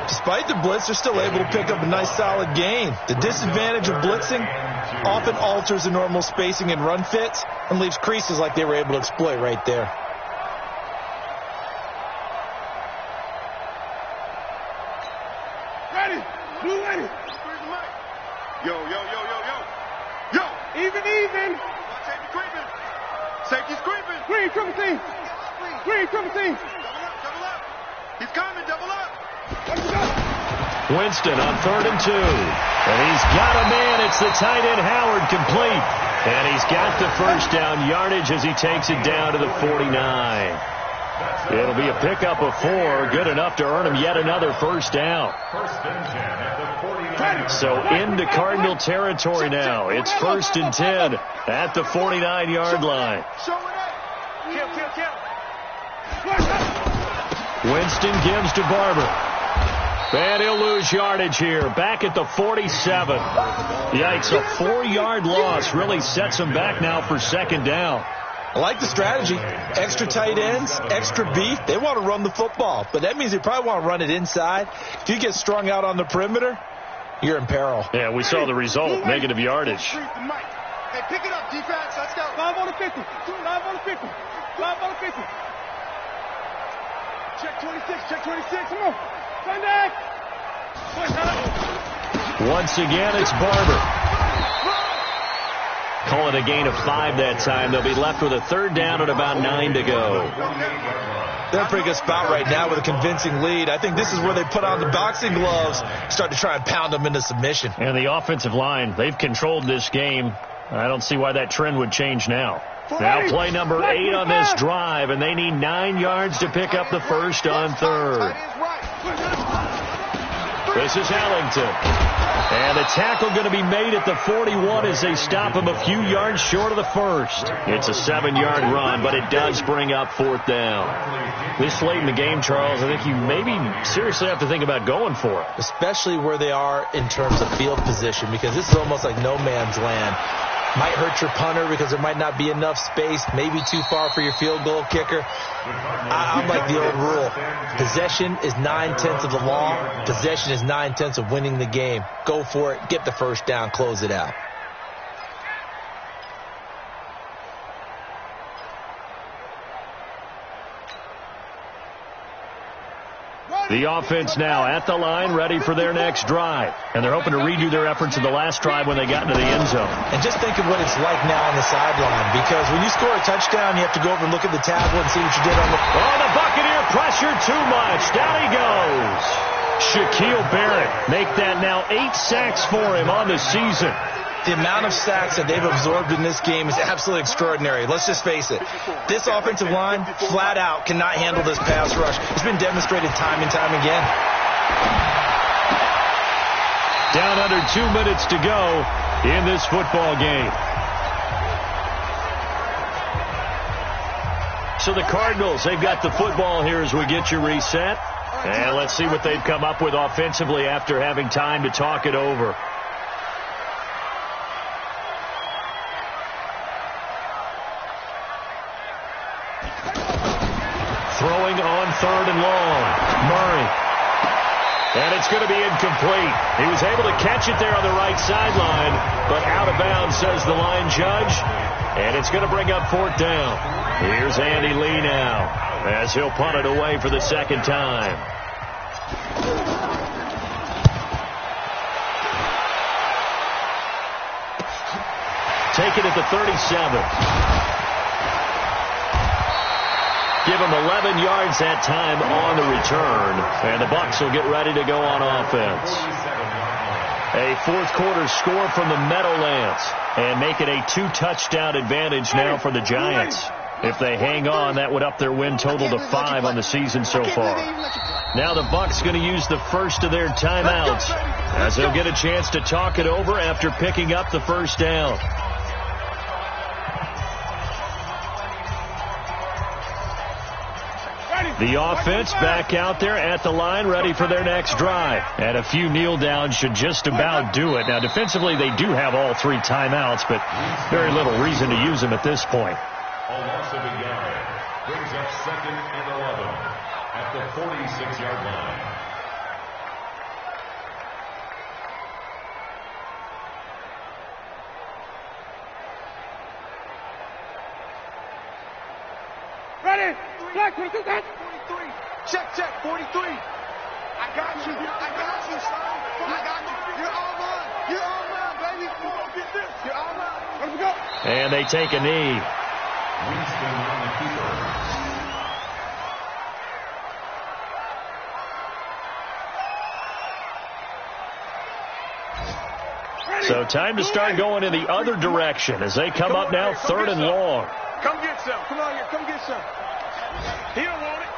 Despite the blitz, they're still able to pick up a nice solid gain. The disadvantage of blitzing often alters the normal spacing and run fits and leaves creases like they were able to exploit right there. Ready. Blue ready. Yo. Even. Safety's creeping. Green, triple team. Double up. He's coming, double up. Winston on 3rd and 2. And he's got a man. It's the tight end Howard complete. And he's got the first down yardage as he takes it down to the 49. It'll be a pickup of 4. Good enough to earn him yet another first down. First and 10 at the 49. So into Cardinal territory now. It's 1st and 10 at the 49-yard line. Show it up. Kill. Winston gives to Barber. And he'll lose yardage here. Back at the 47. Yikes, a 4-yard loss really sets him back now for 2nd down. I like the strategy. Extra tight ends, extra beef. They want to run the football, but that means they probably want to run it inside. If you get strung out on the perimeter, you're in peril. Yeah, we saw the result, negative yardage. Hey, pick it up, defense. Let's go. 5 on the 50. 5 on the 50. 5 on the 50. Check 26. Come on. Sunday. Once again, it's Barber. Call it a gain of 5 that time. They'll be left with a 3rd down at about 9 to go. They're in a pretty good spot right now with a convincing lead. I think this is where they put on the boxing gloves, start to try and pound them into submission. And the offensive line, they've controlled this game. I don't see why that trend would change now. Now play number 8 on this drive, and they need 9 yards to pick up the first on 3rd. This is Ellington. And the tackle going to be made at the 41 as they stop him a few yards short of the first. It's a 7-yard run, but it does bring up 4th down. This late in the game, Charles, I think you maybe seriously have to think about going for it. Especially where they are in terms of field position, because this is almost like no man's land. Might hurt your punter because there might not be enough space, maybe too far for your field goal kicker. I'm like the old rule. Possession is 9/10 of the law. Possession is 9/10 of winning the game. Go for it. Get the first down. Close it out. The offense now at the line, ready for their next drive. And they're hoping to redo their efforts of the last drive when they got into the end zone. And just think of what it's like now on the sideline, because when you score a touchdown, you have to go over and look at the tablet and see what you did on the... Oh, the Buccaneer pressure too much. Down he goes. Shaquille Barrett make that now 8 sacks for him on the season. The amount of sacks that they've absorbed in this game is absolutely extraordinary. Let's just face it. This offensive line, flat out, cannot handle this pass rush. It's been demonstrated time and time again. Down under 2 minutes to go in this football game. So the Cardinals, they've got the football here as we get you reset. And let's see what they've come up with offensively after having time to talk it over. on 3rd and long. Murray. And it's going to be incomplete. He was able to catch it there on the right sideline, but out of bounds, says the line judge. And it's going to bring up 4th down. Here's Andy Lee now, as he'll punt it away for the 2nd time. Take it at the 37. Give him 11 yards that time on the return, and the Bucs will get ready to go on offense. A 4th quarter score from the Meadowlands, and make it a 2-touchdown advantage now for the Giants. If they hang on, that would up their win total to 5 on the season so far. Now the Bucs going to use the first of their timeouts, as they'll get a chance to talk it over after picking up the 1st down. The offense back out there at the line, ready for their next drive. And a few kneel downs should just about do it. Now, defensively, they do have all 3 timeouts, but very little reason to use them at this point. A loss of a yard brings up 2nd and 11 at the 46-yard line. Ready? Black, 22, catch. 43. Check, 43. I got you, son. I got you. You're all mine, baby. You're all mine. Let's go. And they take a knee. Winston on the keeper. So time to start going in the other direction as they come up now 3rd and long. Come get some. Come on here. Come get some. He don't want it.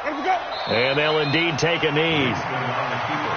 Let's go. And they'll indeed take a knee. Winston on the keeper.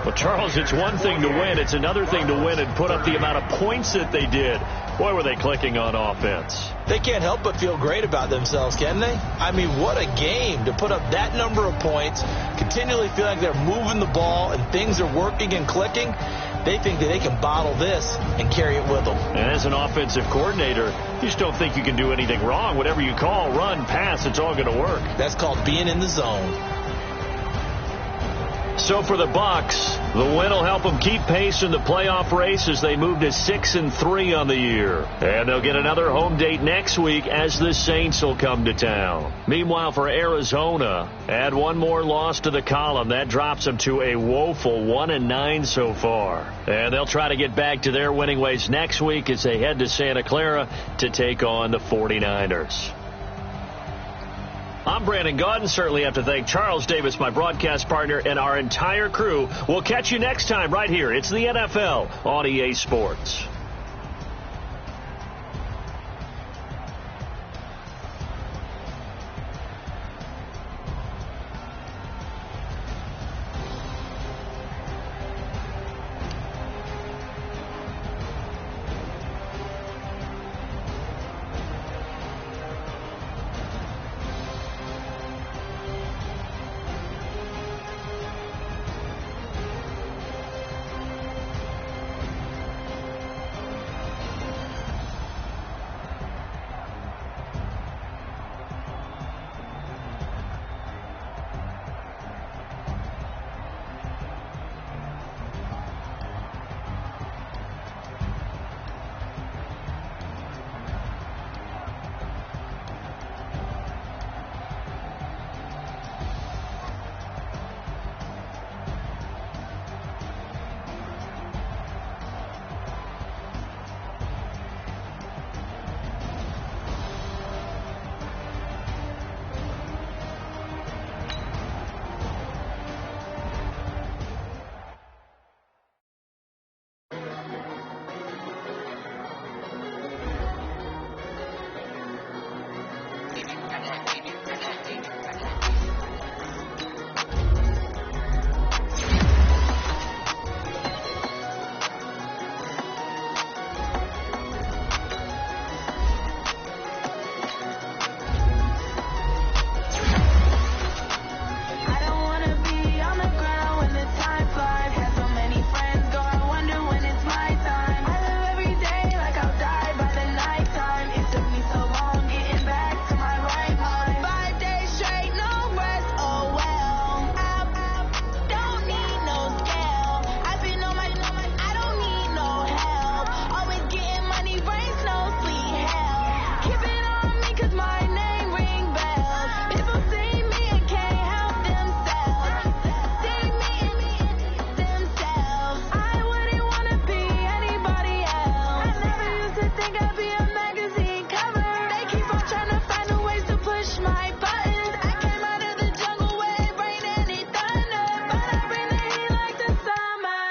Well, Charles, it's one thing to win. It's another thing to win and put up the amount of points that they did. Boy, were they clicking on offense. They can't help but feel great about themselves, can they? I mean, what a game to put up that number of points, continually feel like they're moving the ball and things are working and clicking. They think that they can bottle this and carry it with them. And as an offensive coordinator, you just don't think you can do anything wrong. Whatever you call, run, pass, it's all going to work. That's called being in the zone. So for the Bucs, the win will help them keep pace in the playoff race as they move to 6-3 on the year. And they'll get another home date next week as the Saints will come to town. Meanwhile, for Arizona, add one more loss to the column. That drops them to a woeful 1-9 so far. And they'll try to get back to their winning ways next week as they head to Santa Clara to take on the 49ers. I'm Brandon Gaudin. Certainly have to thank Charles Davis, my broadcast partner, and our entire crew. We'll catch you next time right here. It's the NFL on EA Sports. trying to find a ways to push my buttons. I came out of the jungle where it rained and it thunder, but I bring the heat like the summer.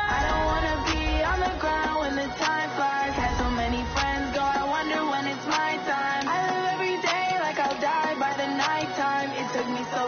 I don't want to be on the ground when the time flies. Had so many friends go, I wonder when it's my time. I live every day like I'll die by the nighttime. It took me so